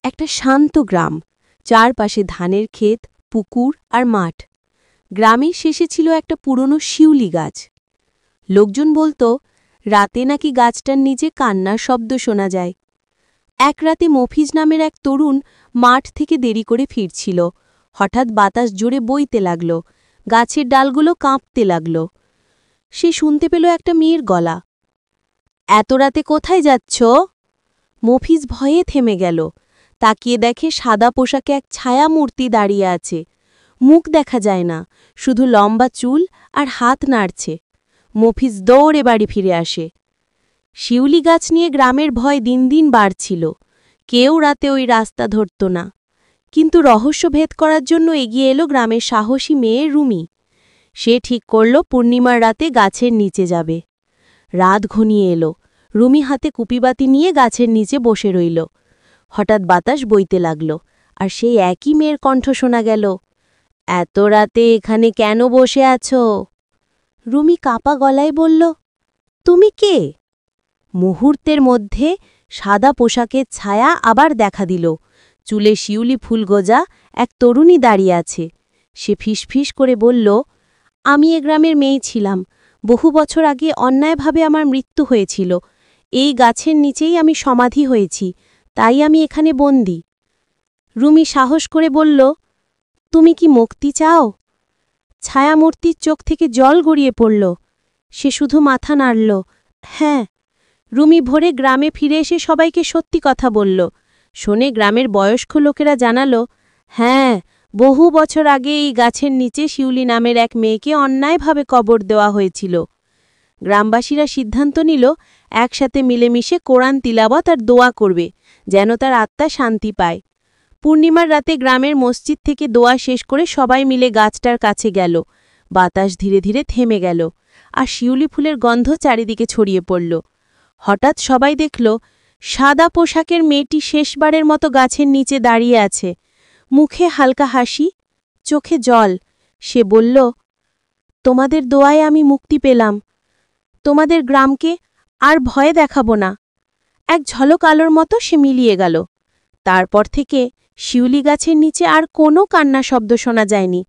একটা শান্ত গ্রাম, চারপাশে ধানের ক্ষেত, পুকুর আর মাঠ। গ্রামের শেষে ছিল একটা পুরনো শিউলি গাছ। লোকজন বলতো রাতে নাকি গাছটার নিচে কান্নার শব্দ শোনা যায়। এক রাতে মফিজ নামের এক তরুণ মাঠ থেকে দেরি করে ফিরছিল। হঠাৎ বাতাস জোরে বইতে লাগল, গাছের ডালগুলো কাঁপতে লাগল। সে শুনতে পেল একটা মেয়ের গলা। এত রাতে কোথায় যাচ্ছ? মফিজ ভয়ে থেমে গেল। তাকিয়ে দেখে সাদা পোশাকে এক ছায়া মূর্তি দাঁড়িয়ে আছে। মুখ দেখা যায় না, শুধু লম্বা চুল আর হাত নাড়ছে। মফিজ দৌড়ে বাড়ি ফিরে আসে। শিউলি গাছ নিয়ে গ্রামের ভয় দিন দিন বাড়ছিল। কেউ রাতে ওই রাস্তা ধরত না। কিন্তু রহস্য ভেদ করার জন্য এগিয়ে এলো গ্রামের সাহসী মেয়ে রুমি। সে ঠিক করল পূর্ণিমার রাতে গাছের নিচে যাবে। রাত ঘনিয়ে এলো। রুমি হাতে কুপিবাতি নিয়ে গাছের নিচে বসে রইল। হঠাৎ বাতাস বইতে লাগল, আর সেই একই মেয়ের কণ্ঠ শোনা গেল। এত রাতে এখানে কেন বসে আছো? রুমি কাপা গলায় বলল, তুমি কে? মুহূর্তের মধ্যে সাদা পোশাকের ছায়া আবার দেখা দিল। চুলে শিউলি ফুল গোজা এক তরুণী দাঁড়িয়ে আছে। সে ফিসফিস করে বলল, আমি এ গ্রামের মেয়ে ছিলাম। বহু বছর আগে অন্যায়ভাবে আমার মৃত্যু হয়েছিল। এই গাছের নিচেই আমি সমাধি হয়েছি, তাই আমি এখানে বন্দী। রুমি সাহস করে বলল, তুমি কি মুক্তি চাও? ছায়ামূর্তির চোখ থেকে জল গড়িয়ে পড়ল। সে শুধু মাথা নাড়ল, হ্যাঁ। রুমি ভোরে গ্রামে ফিরে এসে সবাইকে সত্যি কথা বলল। শুনে গ্রামের বয়স্ক লোকেরা জানালো, হ্যাঁ, বহু বছর আগে এই গাছের নিচে শিউলি নামের এক মেয়েকে অন্যায়ভাবে কবর দেওয়া হয়েছিল। গ্রামবাসীরা সিদ্ধান্ত নিল একসাথে মিলেমিশে কোরআন তিলাওয়াত আর দোয়া করবে, যেন তার আত্মা শান্তি পায়। পূর্ণিমার রাতে গ্রামের মসজিদ থেকে দোয়া শেষ করে সবাই মিলে গাছটার কাছে গেল। বাতাস ধীরে ধীরে থেমে গেল, আর শিউলি ফুলের গন্ধ চারিদিকে ছড়িয়ে পড়ল। হঠাৎ সবাই দেখল সাদা পোশাকের মেয়েটি শেষবারের মতো গাছের নিচে দাঁড়িয়ে আছে। মুখে হালকা হাসি, চোখে জল। সে বলল, তোমাদের দোয়ায় আমি মুক্তি পেলাম। তোমাদের গ্রামকে আর ভয়ে দেখাবো না। এক ঝলক আলোর মতো সে মিলিয়ে গেল। তারপর থেকে শিউলি গাছের নিচে আর কোনো কান্না শব্দ শোনা যায়নি,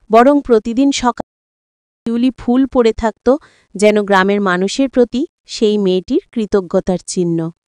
বরং প্রতিদিন সকালে শিউলি ফুল পড়ে থাকত, যেন গ্রামের মানুষের প্রতি সেই মেয়েটির কৃতজ্ঞতার চিহ্ন।